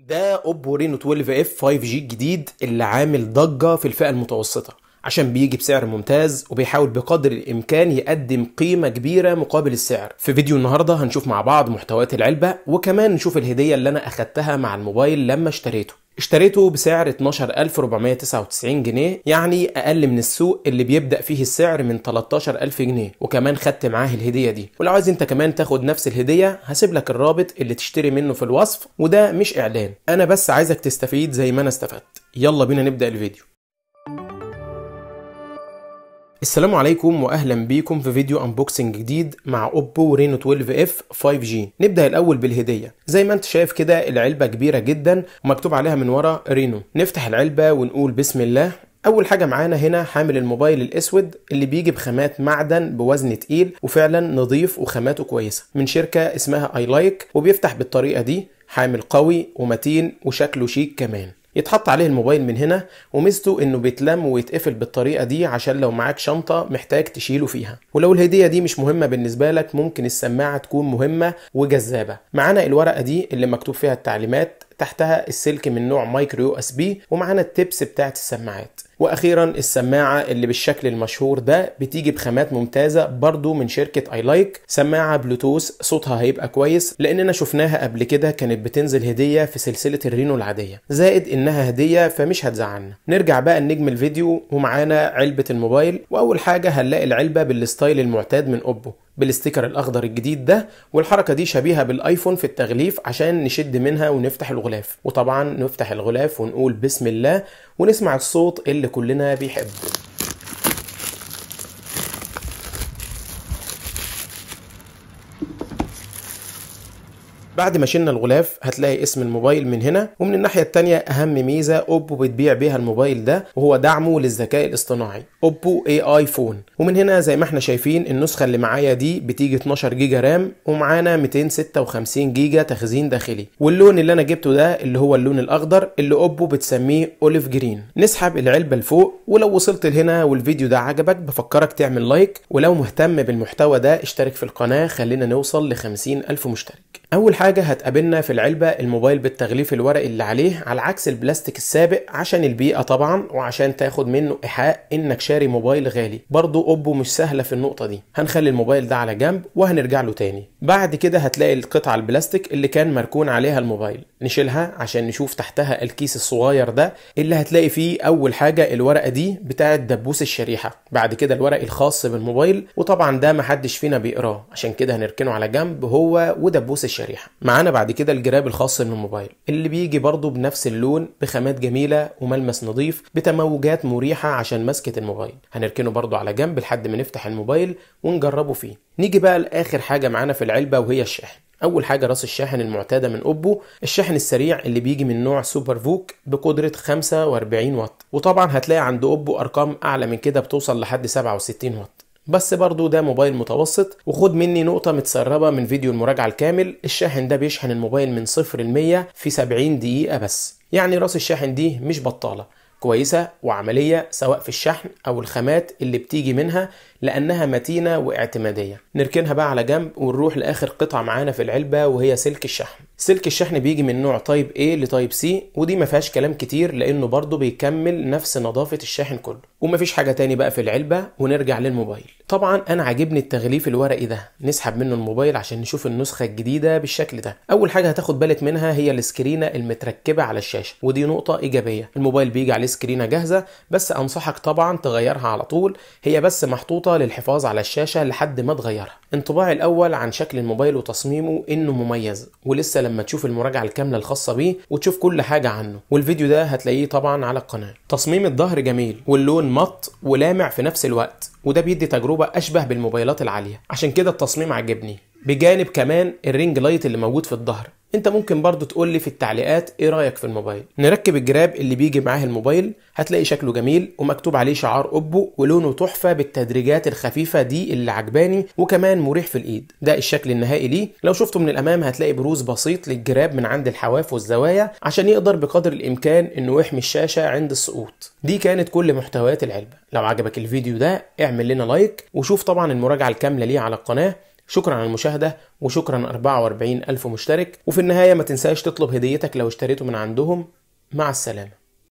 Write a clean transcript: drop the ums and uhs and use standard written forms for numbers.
ده اوبو رينو 12 اف 5G الجديد اللي عامل ضجة في الفئة المتوسطة عشان بيجي بسعر ممتاز وبيحاول بقدر الامكان يقدم قيمة كبيرة مقابل السعر. في فيديو النهاردة هنشوف مع بعض محتويات العلبة وكمان نشوف الهدية اللي انا اخدتها مع الموبايل لما اشتريته بسعر 12499 جنيه، يعني اقل من السوق اللي بيبدأ فيه السعر من 13000 جنيه، وكمان خدت معاه الهدية دي. ولو عايز انت كمان تاخد نفس الهدية هسيب لك الرابط اللي تشتري منه في الوصف، وده مش اعلان، انا بس عايزك تستفيد زي ما انا استفدت. يلا بينا نبدأ الفيديو. السلام عليكم واهلا بيكم في فيديو انبوكسنج جديد مع اوبو رينو 12 اف 5G. نبدا الاول بالهديه. زي ما انت شايف كده العلبه كبيره جدا ومكتوب عليها من ورا رينو. نفتح العلبه ونقول بسم الله. اول حاجه معانا هنا حامل الموبايل الاسود اللي بيجي بخامات معدن بوزن تقيل وفعلا نظيف وخاماته كويسه من شركه اسمها اي لايك، وبيفتح بالطريقه دي. حامل قوي ومتين وشكله شيك كمان. يتحط عليه الموبايل من هنا، وميزته انه بيتلم ويتقفل بالطريقه دي عشان لو معاك شنطه محتاج تشيله فيها. ولو الهديه دي مش مهمه بالنسبه لك ممكن السماعه تكون مهمه وجذابه. معانا الورقه دي اللي مكتوب فيها التعليمات، تحتها السلك من نوع مايكرو USB، ومعانا التبس بتاعت السماعات، واخيرا السماعه اللي بالشكل المشهور ده بتيجي بخامات ممتازه برضو من شركه اي لايك. سماعه بلوتوث صوتها هيبقى كويس لاننا شفناها قبل كده، كانت بتنزل هديه في سلسله الرينو العاديه، زائد انها هديه فمش هتزعلنا. نرجع بقى لنجم الفيديو، ومعانا علبه الموبايل. واول حاجه هنلاقي العلبه بالستايل المعتاد من اوبو بالاستيكر الاخضر الجديد ده، والحركه دي شبيهه بالايفون في التغليف عشان نشد منها ونفتح الغلاف. وطبعا نفتح الغلاف ونقول بسم الله ونسمع الصوت اللي كلنا بيحبه. بعد ما شلنا الغلاف هتلاقي اسم الموبايل من هنا، ومن الناحية التانية أهم ميزة أوبو بتبيع بيها الموبايل ده وهو دعمه للذكاء الاصطناعي، أوبو AI فون. ومن هنا زي ما احنا شايفين النسخة اللي معايا دي بتيجي 12 جيجا رام، ومعانا 256 جيجا تخزين داخلي. واللون اللي أنا جبته ده اللي هو اللون الأخضر اللي أوبو بتسميه أوليف جرين. نسحب العلبة لفوق، ولو وصلت لهنا والفيديو ده عجبك بفكرك تعمل لايك، ولو مهتم بالمحتوى ده اشترك في القناة، خلينا نوصل ل50,000 مشترك. أول حاجة هتقابلنا في العلبة الموبايل بالتغليف الورقي اللي عليه على عكس البلاستيك السابق عشان البيئة طبعا، وعشان تاخد منه إيحاء إنك شاري موبايل غالي. برضو أوبو مش سهلة في النقطة دي. هنخلي الموبايل ده على جنب وهنرجع له تاني. بعد كده هتلاقي القطعة البلاستيك اللي كان مركون عليها الموبايل، نشيلها عشان نشوف تحتها الكيس الصغير ده اللي هتلاقي فيه أول حاجة الورقة دي بتاعة دبوس الشريحة، بعد كده الورق الخاص بالموبايل، وطبعا ده محدش فينا بيقراه عشان كده هنركنه على جنب هو ودبوس الشريحة. معانا بعد كده الجراب الخاص بالموبايل اللي بيجي برضو بنفس اللون بخامات جميلة وملمس نظيف بتموجات مريحة عشان مسكة الموبايل. هنركنه برضو على جنب لحد ما نفتح الموبايل ونجربه فيه. نيجي بقى لآخر حاجة معانا في العلبة وهي الشاحن. اول حاجه راس الشاحن المعتاده من اوبو، الشاحن السريع اللي بيجي من نوع سوبر فوك بقدره 45 واط، وطبعا هتلاقي عند اوبو ارقام اعلى من كده بتوصل لحد 67 واط، بس برضو ده موبايل متوسط. وخد مني نقطة متسربة من فيديو المراجعة الكامل، الشاحن ده بيشحن الموبايل من 0 ل 100 في 70 دقيقة بس، يعني راس الشاحن دي مش بطالة، كويسة وعملية سواء في الشحن أو الخامات اللي بتيجي منها لأنها متينة واعتمادية. نركنها بقى على جنب ونروح لآخر قطعة معانا في العلبة وهي سلك الشحن. سلك الشحن بيجي من نوع تايب A لتايب C، ودي ما فيهاش كلام كتير لأنه برضو بيكمل نفس نظافة الشاحن كله، ومفيش حاجة تاني بقى في العلبة. ونرجع للموبايل. طبعا أنا عاجبني التغليف الورقي ده. نسحب منه الموبايل عشان نشوف النسخة الجديدة بالشكل ده. أول حاجة هتاخد بالك منها هي السكرينة المتركبة على الشاشة، ودي نقطة إيجابية. الموبايل بيجي عليه سكرينة جاهزة، بس أنصحك طبعا تغيرها على طول، هي بس محطوطة للحفاظ على الشاشة لحد ما تغيرها. انطباعي الأول عن شكل الموبايل وتصميمه إنه مميز، ولسه لما تشوف المراجعة الكاملة الخاصة بيه وتشوف كل حاجة عنه، والفيديو ده هتلاقيه طبعا على القناة. تصميم الظهر جميل واللون مط ولامع في نفس الوقت، وده بيدي تجربة أشبه بالموبايلات العالية، عشان كده التصميم عجبني. بجانب كمان الرينج لايت اللي موجود في الظهر. انت ممكن برضو تقول لي في التعليقات ايه رايك في الموبايل. نركب الجراب اللي بيجي معاه الموبايل، هتلاقي شكله جميل ومكتوب عليه شعار اوبو ولونه تحفه بالتدريجات الخفيفه دي اللي عجباني، وكمان مريح في الايد. ده الشكل النهائي ليه. لو شفته من الامام هتلاقي بروز بسيط للجراب من عند الحواف والزوايا عشان يقدر بقدر الامكان انه يحمي الشاشه عند السقوط. دي كانت كل محتويات العلبه. لو عجبك الفيديو ده اعمل لنا لايك، وشوف طبعا المراجعه الكامله ليه على القناه. شكرا على المشاهدة، وشكرا 44,000 مشترك. وفي النهاية ما تنساش تطلب هديتك لو اشتريته من عندهم. مع السلامة.